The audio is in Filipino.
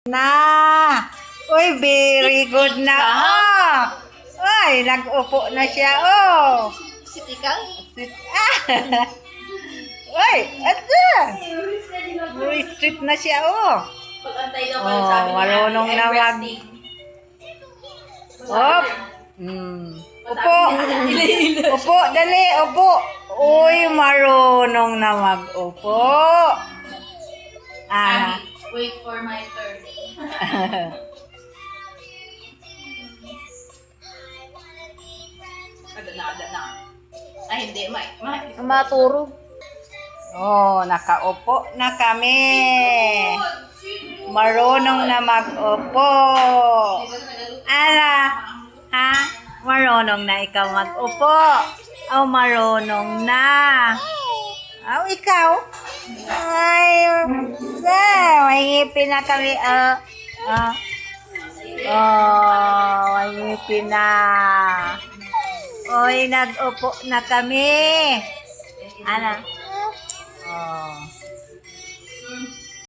Na. Uy, very good na. Oh. Uy, nag-upo na siya. Oh. Sit ikaw? Sit. Ah. Uy, ito. Uy, straight na siya. Oh. Pag-antay daw Oh, sabi niya, marunong I'm na mag- resting. Op. Upo. Upo, dali. Upo. Uy, marunong na mag-upo. Ah. Abby, wait for my turn. Ada na. Ay, hindi. Maturog. Oh, nakaupo na kami. Marunong na mag-upo. Ala, ha? Marunong na ikaw mag-upo. Oh, marunong na. Oh, ikaw? Ay, may ngipin na kami. May ngipin na. Oy, nag-upo na kami. Ana? Oh.